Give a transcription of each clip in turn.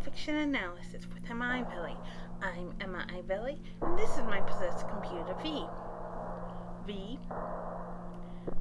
fiction analysis with Emma Ivelli. I'm Emma Ivelli, and this is my possessed computer V. V.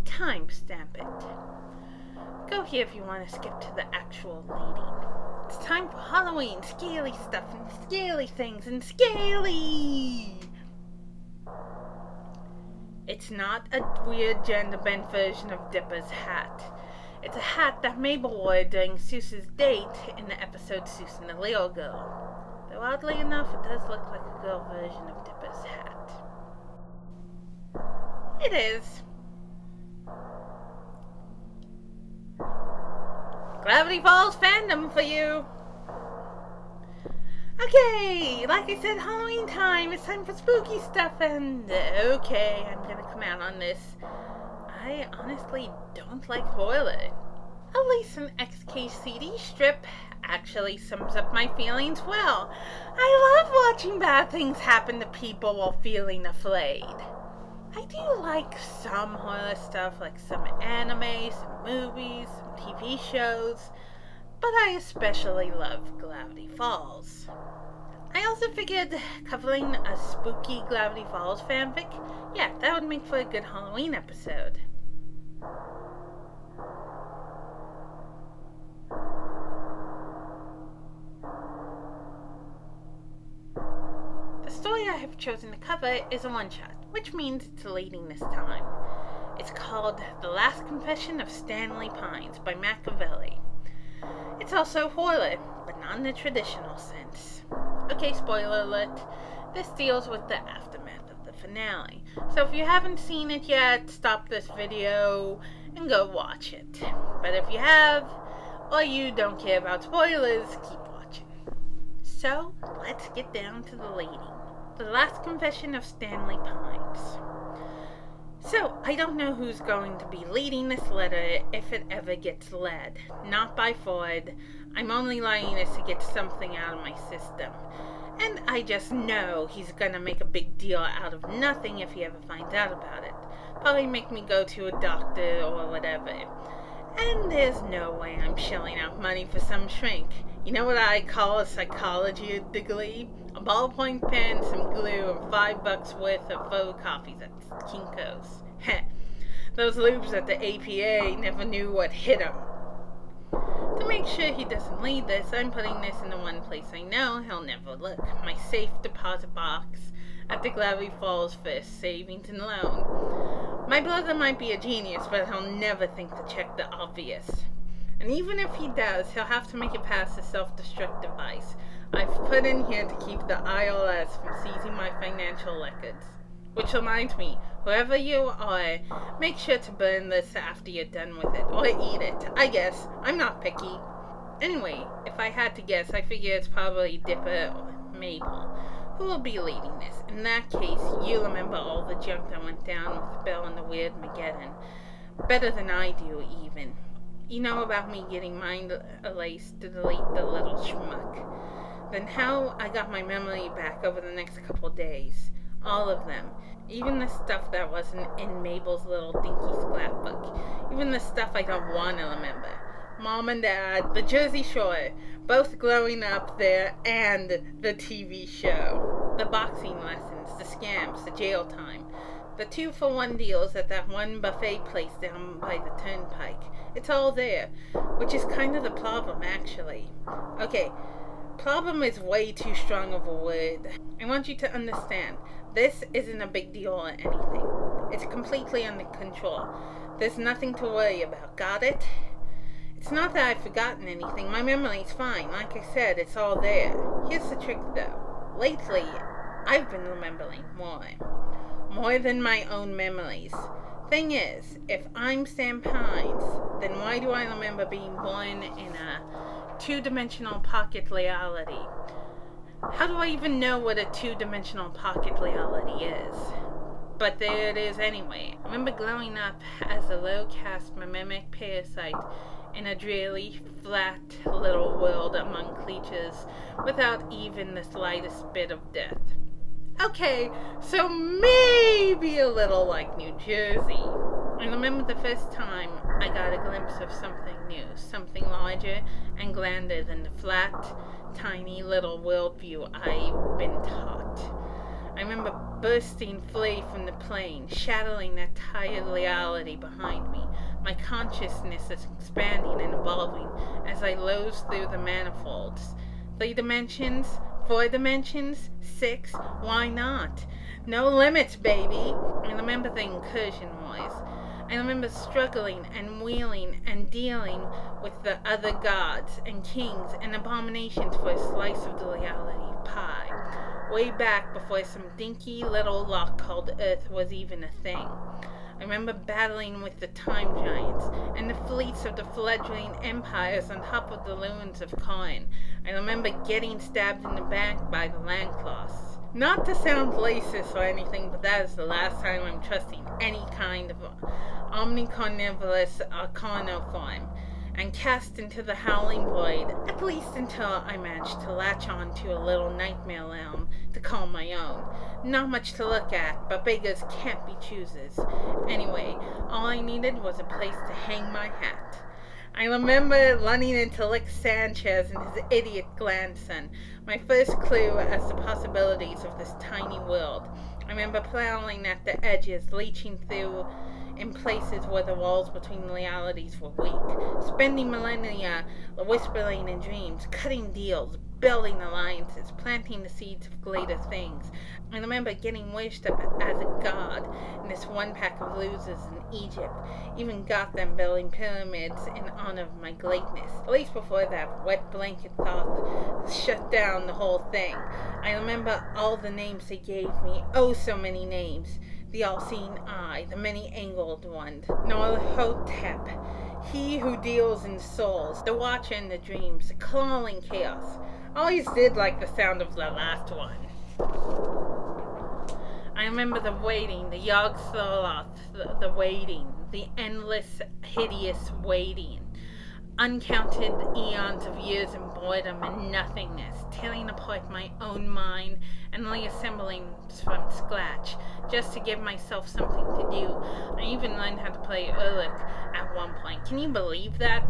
Timestamp it. Go here if you want to skip to the actual reading. It's time for Halloween, scaly stuff, and scaly things, and scaly! It's not a weird gender-bent version of Dipper's hat. It's a hat that Mabel wore during Seuss's date in the episode Seuss and the Little Girl. Though oddly enough, it does look like a girl version of Dipper's hat. It is. Gravity Falls fandom for you! Okay, like I said, Halloween time. It's time for spooky stuff, and okay, I'm gonna come out on this. I honestly don't like horror. At least an XKCD strip actually sums up my feelings well. I love watching bad things happen to people while feeling afraid. I do like some horror stuff, like some anime, some movies, some TV shows, but I especially love Gravity Falls. I also figured covering a spooky Gravity Falls fanfic, yeah, that would make for a good Halloween episode. The story I have chosen to cover is a one-shot, which means it's leading this time. It's called The Last Confession of Stanley Pines by Machiavelli. It's also horror, but not in the traditional sense. Okay, spoiler alert, this deals with the aftermath of the finale. So if you haven't seen it yet, stop this video and go watch it. But if you have, or you don't care about spoilers, keep watching. So, let's get down to the leading. The Last Confession of Stanley Pines. So, I don't know who's going to be leading this letter if it ever gets led. Not by Ford. I'm only writing this to get something out of my system. And I just know he's gonna make a big deal out of nothing if he ever finds out about it. Probably make me go to a doctor or whatever. And there's no way I'm shelling out money for some shrink. You know what I call a psychology degree? A ballpoint pen, some glue, and $5 worth of photocopies at Kinko's. Heh. Those lubes at the APA never knew what hit them. To make sure he doesn't read this, I'm putting this in the one place I know he'll never look. My safe deposit box at the Gravity Falls First Savings and Loan. My brother might be a genius, but he'll never think to check the obvious. And even if he does, he'll have to make it past the self-destruct device I've put in here to keep the IRS from seizing my financial records. Which reminds me, whoever you are, make sure to burn this after you're done with it, or eat it. I guess. I'm not picky. Anyway, if I had to guess, I figure it's probably Dipper or Mabel who will be leading this. In that case, you remember all the junk that went down with Bill and the Weird Mageddon. Better than I do, even. You know about me getting mind erased to delete the little schmuck. Then how I got my memory back over the next couple days. All of them. Even the stuff that wasn't in Mabel's little dinky scrapbook. Even the stuff I don't want to remember. Mom and Dad, the Jersey Shore, both growing up there, and the TV show. The boxing lessons, the scams, the jail time. The 2-for-1 deals at that one buffet place down by the turnpike. It's all there, which is kind of the problem, actually. Okay, problem is way too strong of a word. I want you to understand, this isn't a big deal or anything. It's completely under control. There's nothing to worry about, got it? It's not that I've forgotten anything, my memory's fine. Like I said, it's all there. Here's the trick though. Lately, I've been remembering more. More than my own memories. Thing is, if I'm Sam Pines, then why do I remember being born in a two-dimensional pocket reality? How do I even know what a two-dimensional pocket reality is? But there it is anyway. I remember growing up as a low-caste mimic parasite in a dreary, flat little world among creatures without even the slightest bit of death. Okay, so maybe a little like New Jersey. I remember the first time I got a glimpse of something new, something larger and grander than the flat, tiny little worldview I've been taught. I remember bursting free from the plane, shattering that tired reality behind me. My consciousness is expanding and evolving as I loose through the manifolds. 3 dimensions, 4 dimensions, 6, why not? No limits, baby! I remember the incursion was. I remember struggling and wheeling and dealing with the other gods and kings and abominations for a slice of the reality pie, way back before some dinky little rock called Earth was even a thing. I remember battling with the time giants and the fleets of the fledgling empires on top of the ruins of Coin. I remember getting stabbed in the back by the Landcloths. Not to sound racist or anything, but that is the last time I'm trusting any kind of omnicarnivorous carnoform, and cast into the howling void, at least until I managed to latch on to a little nightmare realm to call my own. Not much to look at, but beggars can't be choosers. Anyway, all I needed was a place to hang my hat. I remember running into Lick Sanchez and his idiot grandson, my first clue as to possibilities of this tiny world. I remember prowling at the edges, leeching through in places where the walls between realities were weak, spending millennia whispering in dreams, cutting deals, building alliances, planting the seeds of greater things. I remember getting wished up as a god in this one pack of losers in Egypt, even got them building pyramids in honor of my greatness, at least before that wet blanket thought shut down the whole thing. I remember all the names they gave me, oh so many names. The all-seeing eye, the many-angled one, Norhotep, he who deals in souls, the watcher in the dreams, the clawing chaos. Always did like the sound of the last one. I remember the waiting, the Yog-Sothoth, the waiting, the endless, hideous waiting. Uncounted eons of years in boredom and nothingness, tearing apart my own mind and reassembling from scratch, just to give myself something to do. I even learned how to play Urlik at one point. Can you believe that?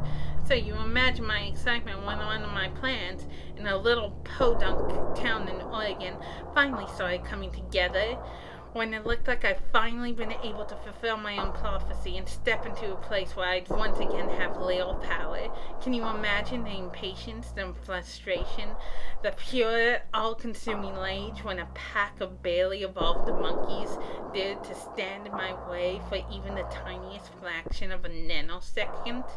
So you imagine my excitement when one of my plans in a little podunk town in Oregon finally started coming together. When it looked like I'd finally been able to fulfill my own prophecy and step into a place where I'd once again have real power. Can you imagine the impatience, the frustration, the pure, all-consuming rage when a pack of barely evolved monkeys dared to stand in my way for even the tiniest fraction of a nanosecond?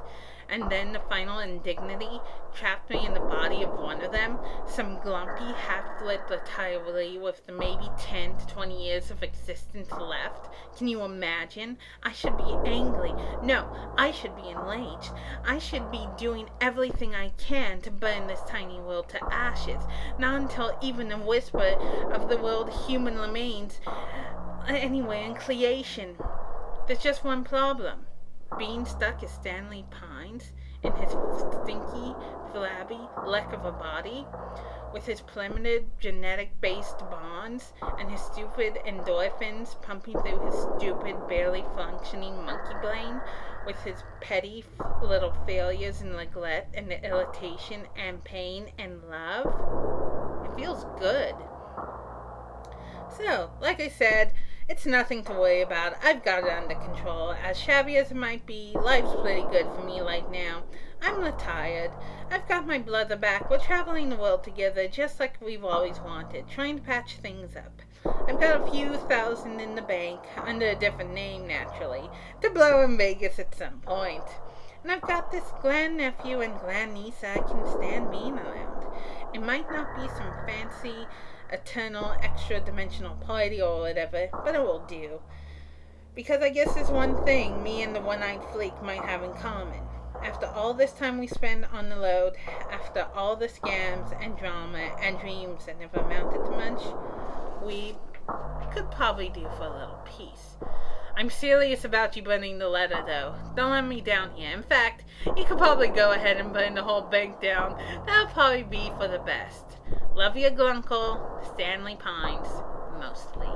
And then the final indignity trapped me in the body of one of them, some glumpy, half-lit retiree with the maybe 10 to 20 years of existence left. Can you imagine? I should be angry. No, I should be enraged. I should be doing everything I can to burn this tiny world to ashes. Not until even a whisper of the world human remains anywhere in creation. There's just one problem. Being stuck as Stanley Pines in his stinky, flabby wreck of a body, with his primitive genetic-based bonds and his stupid endorphins pumping through his stupid, barely functioning monkey brain, with his petty little failures and regret and the irritation and pain and love. It feels good. So, like I said, it's nothing to worry about. I've got it under control. As shabby as it might be, life's pretty good for me right now. I'm retired. I've got my brother back. We're traveling the world together just like we've always wanted, trying to patch things up. I've got a few thousand in the bank, under a different name naturally, to blow in Vegas at some point. And I've got this grandnephew and grandniece I can stand being around. It might not be some fancy eternal extra-dimensional party or whatever, but it will do. Because I guess there's one thing me and the one-eyed flake might have in common. After all this time we spend on the road, after all the scams and drama and dreams that never amounted to much, we could probably do for a little peace. I'm serious about you burning the letter, though. Don't let me down here. In fact, you could probably go ahead and burn the whole bank down. That'll probably be for the best. Love your Glunkle, Stanley Pines. mostly.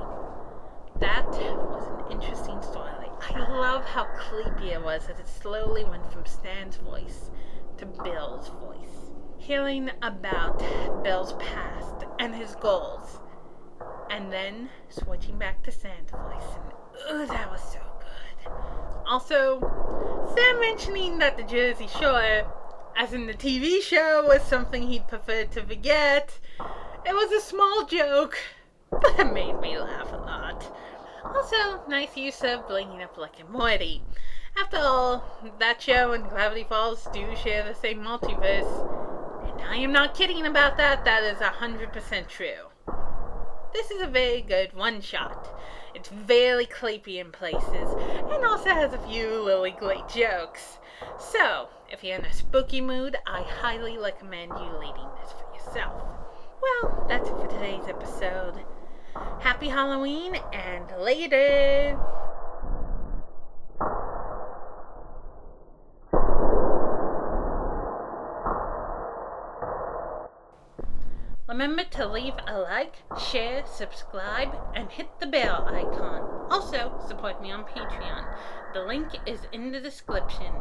That was an interesting story. I love how creepy it was as it slowly went from Stan's voice to Bill's voice. Hearing about Bill's past and his goals, and then switching back to Stan's voice. And that was so good. Also, Stan mentioning that the Jersey Shore, as in the TV show, was something he'd prefer to forget. It was a small joke, but it made me laugh a lot. Also, nice use of bringing up Rick and Morty. After all, that show and Gravity Falls do share the same multiverse. And I am not kidding about that. That is 100% true. This is a very good one-shot. It's very creepy in places, and also has a few really great jokes. So, if you're in a spooky mood, I highly recommend you reading this for yourself. Well, that's it for today's episode. Happy Halloween, and later! Remember to leave a like, share, subscribe, and hit the bell icon. Also, support me on Patreon. The link is in the description.